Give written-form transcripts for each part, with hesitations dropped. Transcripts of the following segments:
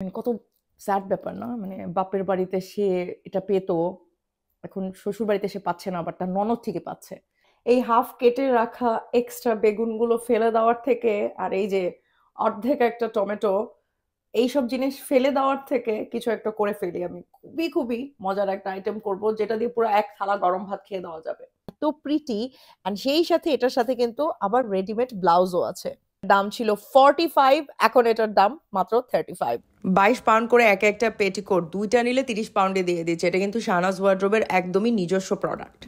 মানে কত স্যাড ব্যাপার না? মানে বাপের বাড়িতে সে এটা পেত। এখন শ্বশুরবাড়িতে সে পাচ্ছে না, বাট তার ননদ থেকে পাচ্ছে। এই হাফ কেটে রাখা এক্সট্রা বেগুনগুলো ফেলে দেওয়ার থেকে আর এই যে অর্ধেক একটা টমেটো, এইসব জিনিস ফেলে দেওয়ার থেকে কিছু একটা করে ফেলি আমি। খুবই মজার একটা আইটেম করব যেটা দিয়ে পুরো এক থালা গরম ভাত খেয়ে দেওয়া যাবে। এত প্রিটি। অ্যান্ড সেই সাথে এটার সাথে কিন্তু আবার রেডিমেড ব্লাউজও আছে। দাম ছিল 45, এখন এটার দাম মাত্র 35। 22 পাউন্ড করে এক একটা পেটিকোট, দুইটা নিলে 30 পাউন্ডে দিয়ে দিচ্ছে। এটা কিন্তু শাহনাজ ওয়ার্ড্রোবের একদমই নিজস্ব প্রোডাক্ট।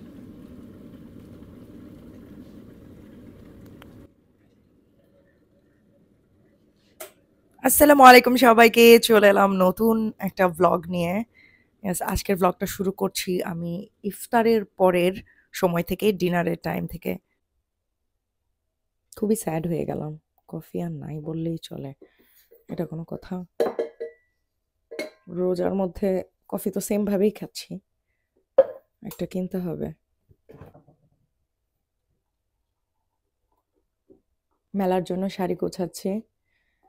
আসসালামু আলাইকুম সবাইকে, চলে এলাম নতুন একটা ভ্লগ নিয়ে। আজকের ভ্লগটা শুরু করছি আমি ইফতারের পরের সময় থেকে, ডিনারের টাইম থেকে। খুবই স্যাড হয়ে গেলাম, কফি আর নাই বললেই চলে। এটা কোনো কথা? রোজার মধ্যে কফি তো সেম ভাবেই খাচ্ছি, একটা কিনতে হবে। মেলার জন্য শাড়ি গোছাচ্ছি।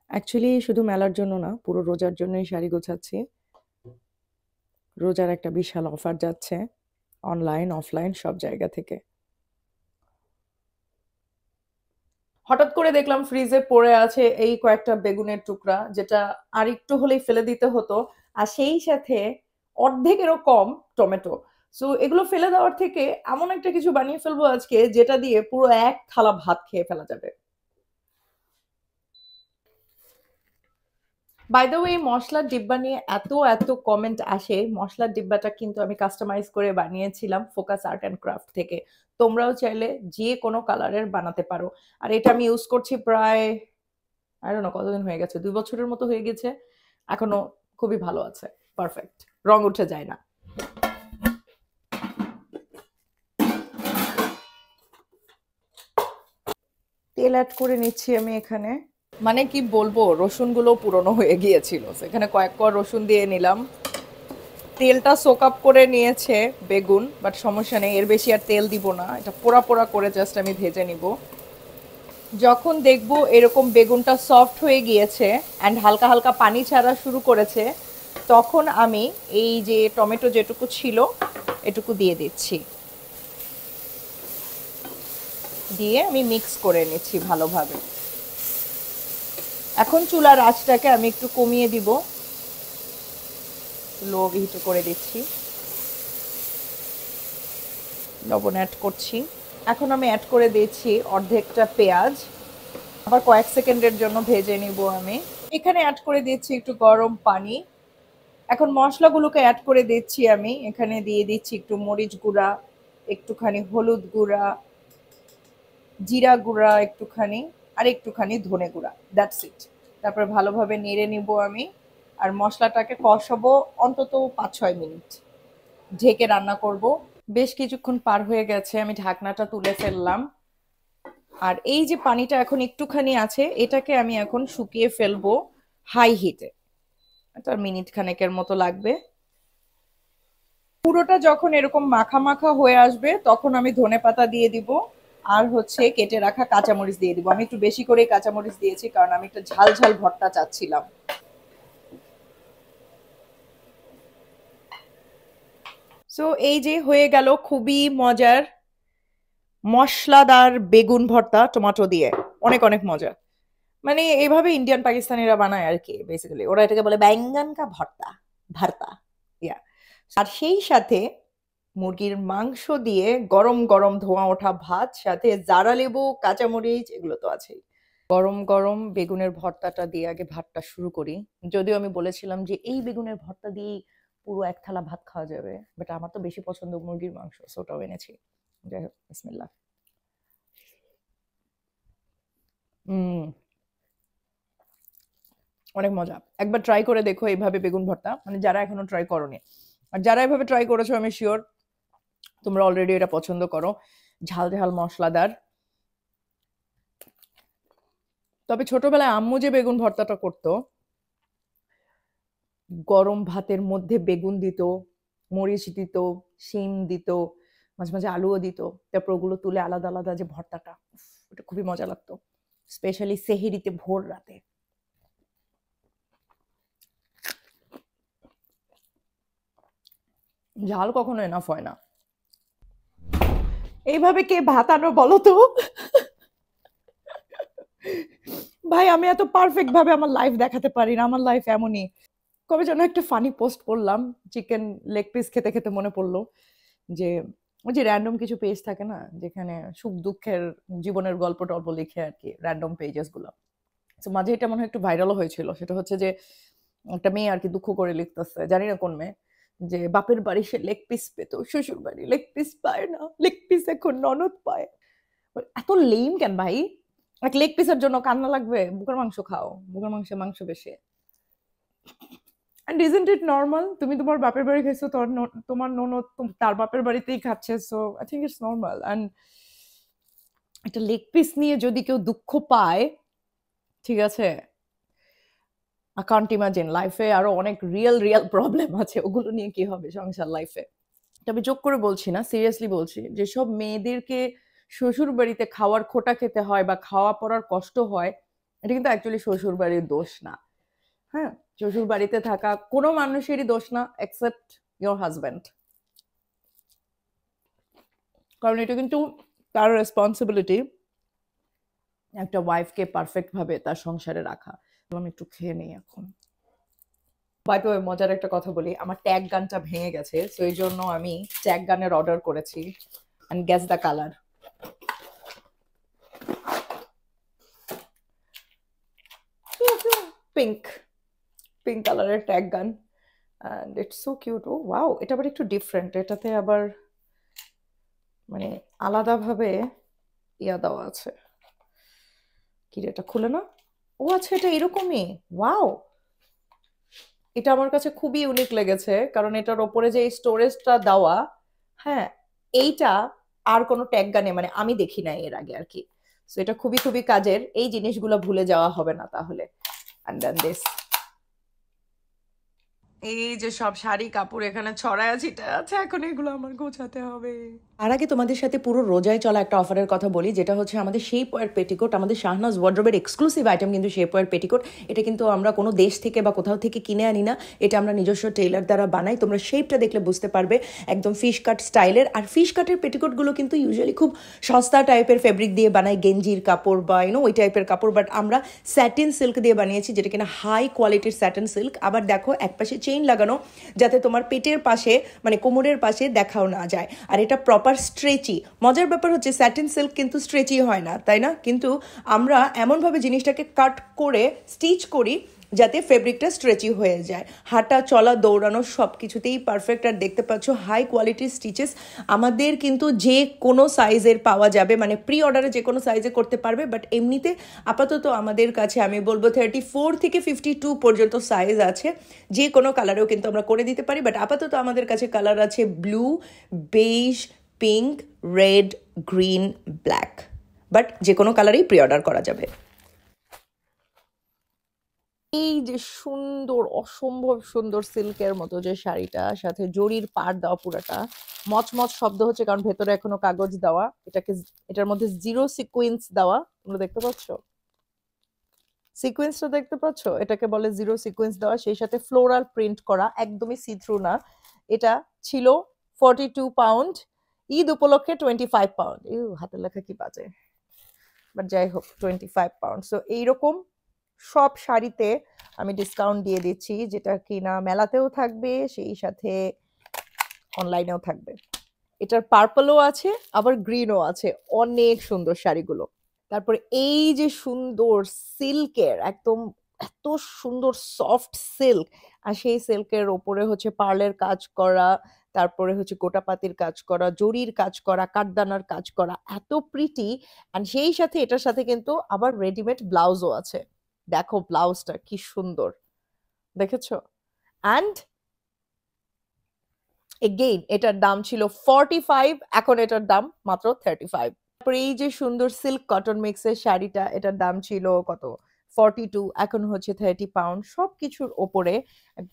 অ্যাকচুয়ালি শুধু মেলার জন্য না, পুরো রোজার জন্যই শাড়ি গোছাচ্ছি। রোজার একটা বিশাল অফার যাচ্ছে অনলাইন অফলাইন সব জায়গা থেকে। হঠাৎ করে দেখলাম ফ্রিজে পড়ে আছে এই কয়েকটা বেগুনের টুকরা, যেটা আর একটু হলেই ফেলে দিতে হতো। আর সেই সাথে অর্ধেকেরও কম টমেটো। সো এগুলো ফেলে দেওয়ার থেকে এমন একটা কিছু বানিয়ে ফেলবো আজকে যেটা দিয়ে পুরো এক থালা ভাত খেয়ে ফেলা যাবে। বাই দ্য ওয়ে, মশলার ডিব্বা নিয়ে এত এত কমেন্ট আসে। মশলার ডিব্বাটা কিন্তু আমি কাস্টমাইজ করে বানিয়েছিলাম ফোকাস আর্ট অ্যান্ড ক্রাফট থেকে। তোমরাও চাইলে যে কোনো কালারের বানাতে পারো। আর এটা আমি ইউজ করছি প্রায়, আই ডোন্ট নো কতদিন হয়ে গেছে, 2 বছরের মতো হয়ে গেছে। এখনো খুবই ভালো আছে, পারফেক্ট, রং উঠে যায় না। তেল অ্যাড করে নিচ্ছি আমি এখানে। মানে কি বলবো, রসুনগুলো পুরনো হয়ে গিয়েছিল, এখানে কয়েক কোয়া রসুন দিয়ে নিলাম। তেলটা সোক আপ করে নিয়েছে বেগুন, বাট সমস্যা নেই, এর বেশি আর তেল দিব না। এটা পোড়া পোড়া করে জাস্ট আমি ভেজে নিব। যখন দেখবো এরকম বেগুনটা সফট হয়ে গিয়েছে অ্যান্ড হালকা হালকা পানি ছাড়া শুরু করেছে, তখন আমি এই যে টমেটো যেটুকু ছিল এটুকু দিয়ে দিচ্ছি। দিয়ে আমি মিক্স করে নিচ্ছি ভালোভাবে। এখন চুলার আঁচটাকে আমি একটু কমিয়ে দিব, লো হিটে করে দিচ্ছি। লবণ অ্যাড করছি। এখন আমি অ্যাড করে দিচ্ছি অর্ধেকটা পেঁয়াজ, আবার কয়েক সেকেন্ডের জন্য ভেজে নিব আমি। এখানে অ্যাড করে দিচ্ছি একটু গরম পানি। এখন মশলাগুলোকে অ্যাড করে দিচ্ছি আমি। এখানে দিয়ে দিচ্ছি একটু মরিচ গুঁড়া, একটুখানি হলুদ গুঁড়া, জিরা গুঁড়া একটুখানি, আর একটুখানি ধনে গুঁড়া, দ্যাটস ইট। তারপরে ভালোভাবে নেড়ে নিব আমি। আর মশলাটাকে কষাবো অন্তত 5-6 মিনিট, ঢেকে রান্না করব। বেশ কিছুক্ষণ পার হয়ে গেছে, আমি ঢাকনাটা তুলে ফেললাম। আর এই যে পানিটা এখন একটুখানি আছে, এটাকে আমি এখন শুকিয়ে ফেলবো হাই হিটে। এটা মিনিট খানেকের মতো লাগবে। পুরোটা যখন এরকম মাখা মাখা হয়ে আসবে তখন আমি ধনেপাতা দিয়ে দিব। আর হচ্ছে কেটে রাখা কাঁচামরিচ দিয়ে দিব। আমি একটু বেশি করে কাঁচামরিচ দিয়েছি কারণ আমি একটা ঝাল ঝাল ভর্তা চাচ্ছিলাম। সো এই যে হয়ে গেল খুবই মজার মশলাদার বেগুন ভর্তা টমেটো দিয়ে। অনেক অনেক মজা। মানে এইভাবে ইন্ডিয়ান পাকিস্তানিরা বানায় আর কি, বেসিক্যালি ওরা এটাকে বলে ব্যাঙ্গন কা ভর্তা, ভর্তা। ইয়া। আর সেই সাথে মুরগির মাংস দিয়ে গরম গরম ধোঁয়া ওঠা ভাত, সাথে জারা লেবু, কাঁচামরিচ, এগুলো তো আছেই। গরম গরম বেগুনের ভর্তাটা দিয়ে আগে ভাতটা শুরু করি। যদিও আমি বলেছিলাম যে এই বেগুনের ভর্তা দিয়েই পুরো এক থালা ভাত খাওয়া যাবে, বাট আমার তো বেশি পছন্দ মুরগির মাংস, ওটাও এনেছি। যাই হোক, বিসমিল্লাহ। হুম, অনেক মজা। একবার ট্রাই করে দেখো এইভাবে বেগুন ভর্তা, মানে যারা এখনো ট্রাই করোনি। আর যারা এভাবে ট্রাই করেছো আমি শিওর তোমরা অলরেডি এটা পছন্দ করো, ঝাল ঝাল মশলাদার। তবে ছোটবেলায় আম্মু যে বেগুন ভর্তাটা করতো, গরম ভাতের মধ্যে বেগুন দিত, মরিচ দিত, শিম দিত, মাঝে মাঝে আলুও দিত। তারপর ওগুলো তুলে আলাদা আলাদা যে ভর্তাটা, ওটা খুবই মজা লাগতো, স্পেশালি সেহেরিতে ভোর রাতে। ঝাল কখনো এনাফ হয় না। এইভাবে কে ভাত আনো বলো তো? ভাই আমি এত পারফেক্ট ভাবে আমার লাইফ দেখাতে পারি না, আমার লাইফ এমনই। কবে যেন একটা ফানি পোস্ট করলাম, চিকেন লেগ পিস খেতে খেতে মনে পড়লো যে ওই যে র্যান্ডম কিছু পেজ থাকে না, যেখানে সুখ দুঃখের জীবনের গল্প টল্প লিখে আর কি, র্যান্ডম পেজেস গুলো। তো মাঝে এটা মনে হয় একটু ভাইরালও হয়েছিল। সেটা হচ্ছে যে একটা মেয়ে আর কি দুঃখ করে লিখতেছে, জানি না কোন মেয়ে, যে বাপের বাড়ি সে লেগ পিস পেতো, শ্বশুর বাড়ি লেগ পিস পায় না, লেগ পিস এখন ননদ পায়। এত লেম কেন ভাই? এক লেগ পিসের জন্য কান্না লাগবে? বুকের মাংস খাও, বুকের মাংসে মাংস বেশি। And isn't it normal? তুমি তোমার বাপের বাড়ি খাইছো, তোমার ননদ তার বাপের বাড়িতেই খাচ্ছে, so I think it's normal. And একটা লেগ পিস নিয়ে যদি কেউ দুঃখ পায়, ঠিক আছে, আই কান্ট ইমাজিন লাইফে আরো অনেক রিয়েল রিয়েল প্রবলেম আছে, ওগুলো নিয়ে কি হবে সংসার লাইফে। তবে যোগ করে বলছি না, সিরিয়াসলি বলছি, যেসব মেয়েদেরকে শ্বশুর বাড়িতে খাওয়ার খোটা খেতে হয় বা খাওয়া পড়ার কষ্ট হয়, এটা কিন্তু অ্যাকচুয়ালি শ্বশুর বাড়ির দোষ না। হ্যাঁ, শ্বশুর বাড়িতে থাকা কোনো মানুষেরই দোষ না এক্সেপ্ট ইয়োর হাজব্যান্ড। কারণ এটা কিন্তু তার রেসপন্সিবিলিটি একটা ওয়াইফকে পারফেক্ট ভাবে তার সংসারে রাখা। আমি একটু খেয়ে নিই এখন। বাই দ্য ওয়ে, মজার একটা কথা বলি, আমার ট্যাগ গানটা ভেঙে গেছে, সো এই জন্য আমি ট্যাগ গানের অর্ডার করেছি। And guess the colour. Pink, pink কালারের tag gun. And it's so cute. Oh wow, এটা আবার একটু ডিফারেন্ট, এটাতে আবার মানে আলাদাভাবে ইয়া দেওয়া আছে। কি রে, এটা খুলে না? ও আচ্ছা, এটা এরকমই। ওয়াও, এটা আমার কাছে খুবই ইউনিক লেগেছে, কারণ এটার ওপরে যে স্টোরেজটা দেওয়া, হ্যাঁ, এইটা আর কোনো ট্যাগ গানে মানে আমি দেখি নাই এর আগে আর কি। সো এটা খুবই খুবই কাজের, এই জিনিসগুলো ভুলে যাওয়া হবে না তাহলে। অ্যান্ড দেন দিস, এই যে সব শাড়ি কাপড় এখানে ছড়ায় ছিটা আছে, এখন এগুলো আমার গোছাতে হবে। আর আগে তোমাদের সাথে পুরো রোজায় চলা একটা অফারের কথা বলি, যেটা হচ্ছে আমাদের শেপওয়্যার পেটিকোট, আমাদের শাহনাজ ওয়ার্ড্রোবের এক্সক্লুসিভ আইটেম কিন্তু শেপওয়্যার পেটিকোট। এটা কিন্তু আমরা কোনো দেশ থেকে বা কোথাও থেকে কিনে আনি না, এটা আমরা নিজস্ব টেইলার দ্বারা বানাই। তোমরা শেপটা দেখলে বুঝতে পারবে, একদম ফিশ কাট স্টাইলের। আর ফিশ কাটের পেটিকোটগুলো কিন্তু ইউজুয়ালি খুব সস্তা টাইপের ফেব্রিক দিয়ে বানাই, গেঞ্জির কাপড় বা ওই টাইপের কাপড়, বাট আমরা স্যাটিন সিল্ক দিয়ে বানিয়েছি, যেটা কিনা হাই কোয়ালিটির স্যাটিন সিল্ক। আবার দেখো একপাশে চেইন লাগানো, যাতে তোমার পেটের পাশে মানে কোমরের পাশে দেখাও না যায়। আর এটা প্রপার স্ট্রেচি। মজার ব্যাপার হচ্ছে স্যাটিন সিল্ক কিন্তু স্ট্রেচি হয় না, তাই না? কিন্তু আমরা এমনভাবে জিনিসটাকে কাট করে স্টিচ করি যাতে ফেব্রিকটা স্ট্রেচি হয়ে যায়। হাঁটা চলা দৌড়ানো সব কিছুতেই পারফেক্ট। আর দেখতে পাচ্ছ হাই কোয়ালিটির স্টিচেস। আমাদের কিন্তু যে কোনো সাইজের পাওয়া যাবে, মানে প্রি অর্ডারে যে কোনো সাইজে করতে পারবে, বাট এমনিতে আপাতত আমাদের কাছে আমি বলবো 34 থেকে 52 পর্যন্ত সাইজ আছে। যে কোনো কালারেও কিন্তু আমরা করে দিতে পারি, বাট আপাতত আমাদের কাছে কালার আছে blue, beige, pink, red, green, black. But যে কোনো কালারেই প্রি অর্ডার করা যাবে। এই যে সুন্দর, অসম্ভব সুন্দর সিল্কের মতো যে শাড়িটা, সাথে জরির পাড় দেওয়া, পুরাটা মচমচ শব্দ হচ্ছে কারণ ভেতরে এখনো কাগজ দেওয়া। এটার মধ্যে জিরো সিকোয়েন্স দেওয়া, তোমরা দেখতে পাচ্ছ সিকোয়েন্সটা, দেখতে পাচ্ছ? এটাকে বলে জিরো সিকোয়েন্স দেওয়া। সেই সাথে ফ্লোরাল প্রিন্ট করা, একদমই সি থ্রু না। এটা ছিল 42 পাউন্ড, ঈদ উপলক্ষে 25 পাউন্ড। হাতের লেখা কি বাজে, বাট যাই হোক 25 পাউন্ড। সো এইরকম সব শাড়িতে আমি ডিসকাউন্ট দিয়ে দিচ্ছি, যেটা কিনা মেলাতেও থাকবে, সেই সাথে অনলাইনেও থাকবে। এটার পার্পলও আছে, আবার গ্রিনও আছে। অনেক সুন্দর শাড়িগুলো। তারপরে এই যে সুন্দর সিল্কের, একদম এত সুন্দর সফট সিল্ক, আর সেই সিল্কের ওপরে হচ্ছে পার্লের কাজ করা, তারপরে হচ্ছে গোটাপাতির কাজ করা, জরির কাজ করা, কাঠদানার কাজ করা, এত প্রিটি। আর সেই সাথে এটার সাথে কিন্তু আবার রেডিমেড ব্লাউজও আছে। দেখো ব্লাউজটা কি সুন্দর, দেখেছো? অ্যান্ড এগেইন এটার দাম ছিল 45, এখন এটার দাম মাত্র 35। তারপরে এই যে সুন্দর সিল্ক কটন মিক্সের শাড়িটা, এটার দাম ছিল কত, 42, এখন হচ্ছে 30 পাউন্ড। সবকিছুর ওপরে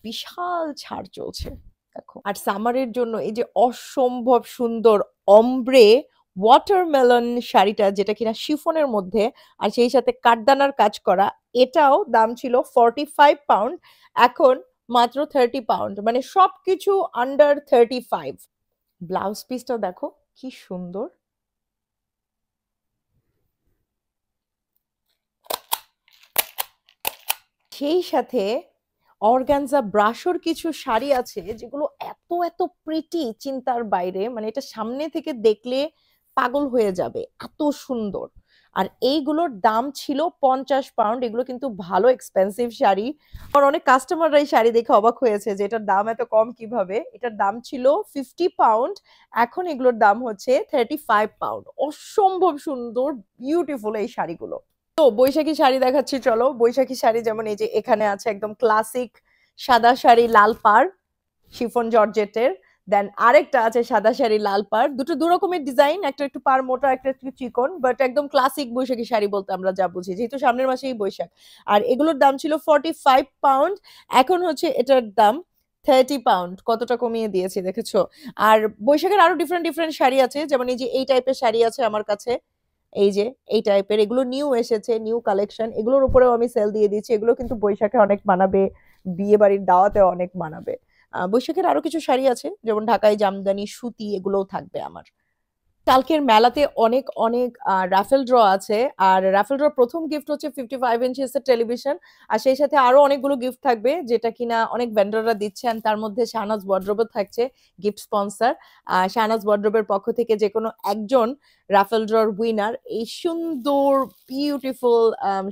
বিশাল ছাড় চলছে দেখো। আর সামারের জন্য এই যে অসম্ভব সুন্দর অমব্রে ওয়াটারমেলন শাড়িটা, যেটা কিনা শিফনের মধ্যে আর সেই সাথে কাঠদানার কাজ করা, এটাও দাম ছিল 45 পাউন্ড, এখন মাত্র 30 পাউন্ড, মানে সবকিছু আন্ডার 35। ব্লাউজ পিসটা দেখো কি সুন্দর। সেই সাথে অর্গানজা ব্রাশোর কিছু শাড়ি আছে যেগুলো এত এত প্রিটি, চিন্তার বাইরে, মানে এটা সামনে থেকে দেখলে পাগল হয়ে যাবে, এত সুন্দর। আর এইগুলোর দাম ছিল 50 পাউন্ড। এগুলো কিন্তু ভালো এক্সপেন্সিভ শাড়ি। আর অনেক কাস্টমাররা এই শাড়ি দেখে অবাক হয়েছে যে এটার দাম এত কম কিভাবে। এটার দাম ছিল 50 পাউন্ড, এখন এগুলোর দাম হচ্ছে 35 পাউন্ড। অসম্ভব সুন্দর, বিউটিফুল এই শাড়িগুলো। তো বৈশাখী শাড়ি দেখাচ্ছি চলো। বৈশাখী শাড়ি যেমন এই যে এখানে আছে একদম ক্লাসিক সাদা শাড়ি লাল পাড়, শিফন জর্জেটের। দেন আরেকটা আছে সাদা শাড়ি লাল পাড়, দুটো দু রকমের ডিজাইন, একটা একটু পাড় মোটা, একটা একটু চিকন, বাট একদম ক্লাসিক বৈশাখী শাড়ি বলতে আমরা যা বুঝি, যেহেতু সামনের মাসেই বৈশাখ। আর এগুলোর দাম ছিল 45 পাউন্ড, এখন হচ্ছে এটার দাম 30 পাউন্ড। কতটা কমিয়ে দিয়েছি দেখেছো। আর বৈশাখের আরো ডিফারেন্ট ডিফারেন্ট শাড়ি আছে, যেমন এই যে এই টাইপের শাড়ি আছে আমার কাছে, এই যে এই টাইপের, এগুলো নিউ এসেছে, নিউ কালেকশন। এগুলোর উপরেও আমি সেল দিয়ে দিচ্ছি। এগুলো কিন্তু বৈশাখে অনেক মানাবে, বিয়ে বাড়ির দাওয়াতে অনেক মানাবে। বৈশাখের আরো কিছু শাড়ি আছে যেমন ঢাকাই জামদানি, সুতি, এগুলোও থাকবে আমার। কালকের মেলাতে অনেক অনেক রাফেল ড্র আছে। আর রাফেল ড্র প্রথম গিফট হচ্ছে 55 ইঞ্চেস এর টেলিভিশন। আর সেই সাথে আরো অনেকগুলো গিফট থাকবে যেটা কিনা অনেক ভেন্ডররা দিচ্ছেন। তার মধ্যে শাহনাজ ওয়ার্ড্রোবও থাকছে গিফট স্পন্সর। শাহনাজ ওয়ার্ড্রোবের পক্ষ থেকে যে কোনো একজন রাফেল ড্রর উইনার এই সুন্দর বিউটিফুল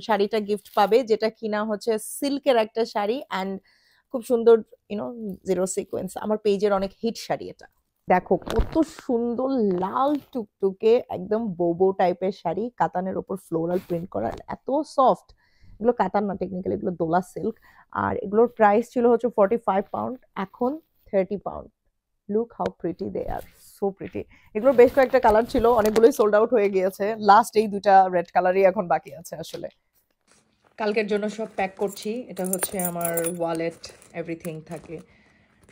শাড়িটা গিফট পাবে, যেটা কিনা হচ্ছে সিল্কের একটা শাড়ি অ্যান্ড খুব সুন্দর, জিরো সিকোয়েন্স। আমার পেজের অনেক হিট শাড়ি এটা। দেখো কত সুন্দর লাল টুকটুকে একদম বোবো টাইপের শাড়ি, কাতানের ওপর ফ্লোরাল প্রিন্ট করা, এত সফট। এগুলো কাতান না, টেকনিক্যালি এগুলো দোলা সিল্ক। আর এগুলোর প্রাইস ছিল হচ্ছে 45 পাউন্ড, এখন 30 pound. Look how pretty they are, so pretty. এগুলোর বেশ কয়েকটা কালার ছিল, অনেকগুলোই সোল্ড আউট হয়ে গিয়েছে, লাস্ট এই দুটা রেড কালারই এখন বাকি আছে আসলে। কালকের জন্য সব প্যাক করছি। এটা হচ্ছে আমার ওয়ালেট, এভরিথিং থাকে,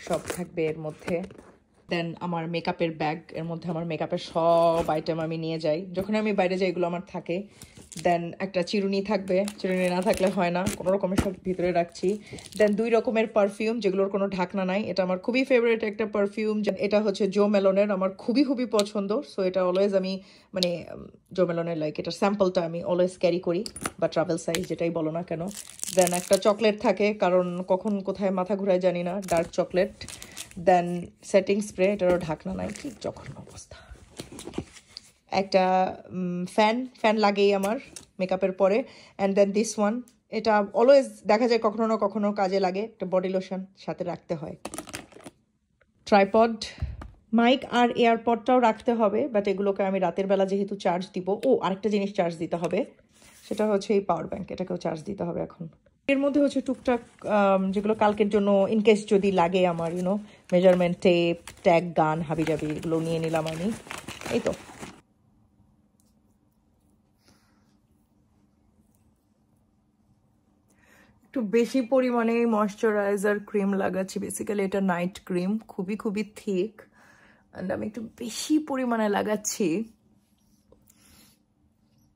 সব থাকবে এর মধ্যে। দেন আমার মেকআপের ব্যাগ, এর মধ্যে আমার মেকআপের সব আইটেম আমি নিয়ে যাই যখন আমি বাইরে যাই, এগুলো আমার থাকে। দেন একটা চিরুনি থাকবে, চিরুনি না থাকলে হয় না, কোনো রকমের সব ভিতরে রাখছি। দেন 2 রকমের পারফিউম যেগুলোর কোনো ঢাকনা নাই, এটা আমার খুবই ফেভারিট একটা পারফিউম। এটা হচ্ছে জো মেলনের, আমার খুবই খুবই পছন্দ। সো এটা অলওয়েজ আমি মানে জো মেলনের লাইক এটার স্যাম্পলটা আমি অলওয়েজ ক্যারি করি, বা ট্রাভেল সাইজ যেটাই বলো না কেন। দেন একটা চকলেট থাকে, কারণ কখন কোথায় মাথা ঘুরায় জানি না, ডার্ক চকলেট। দেন সেটিং স্প্রে, এটারও ঢাকনা নাই, কি যখন অবস্থা। একটা ফ্যান লাগেই আমার মেকআপের পরে। অ্যান্ড দেন দিস ওয়ান, এটা অলওয়েজ দেখা যায় কখনো না কখনো কাজে লাগে, একটা বডি লোশন সাথে রাখতে হয়। ট্রাইপড, মাইক আর এয়ারপডটাও রাখতে হবে, বাট এগুলোকে আমি রাতের বেলা যেহেতু চার্জ দিব। ও আরেকটা জিনিস চার্জ দিতে হবে, সেটা হচ্ছে এই পাওয়ার ব্যাংক, এটাকেও চার্জ দিতে হবে এখন। এর মধ্যে হচ্ছে টুকটাক যেগুলো কালকের জন্য ইনকেস যদি লাগে আমার, মেজারমেন্ট টেপ, ট্যাগ গান, হাবিজাবি, এগুলো নিয়ে নিলাম আমি। এই তো। একটু বেশি পরিমাণে ময়শ্চারাইজার ক্রিম লাগাচ্ছি, বেসিক্যালি এটা নাইট ক্রিম, খুবই খুবই থিক। অ্যান্ড আমি একটু বেশি পরিমাণে লাগাচ্ছি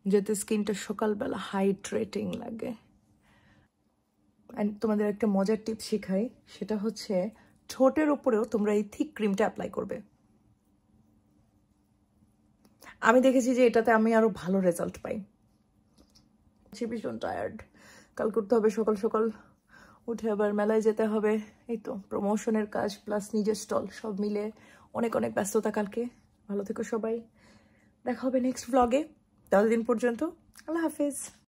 যাতে স্কিনটা সকালবেলা হাইড্রেটিং লাগে। অ্যান্ড তোমাদের একটা মজার টিপ শেখাই, সেটা হচ্ছে ঠোঁটের উপরেও তোমরা এই থিক ক্রিমটা অ্যাপ্লাই করবে। আমি দেখেছি যে এটাতে আমি আরো ভালো রেজাল্ট পাই। ভীষণ টায়ার্ড, কাল করতে হবে সকাল সকাল উঠে, আবার মেলায় যেতে হবে। এই তো প্রমোশনের কাজ প্লাস নিজের স্টল, সব মিলে অনেক অনেক ব্যস্ততা কালকে। ভালো থেকো সবাই, দেখা হবে নেক্সট ব্লগে। ততদিন পর্যন্ত আল্লাহ হাফেজ।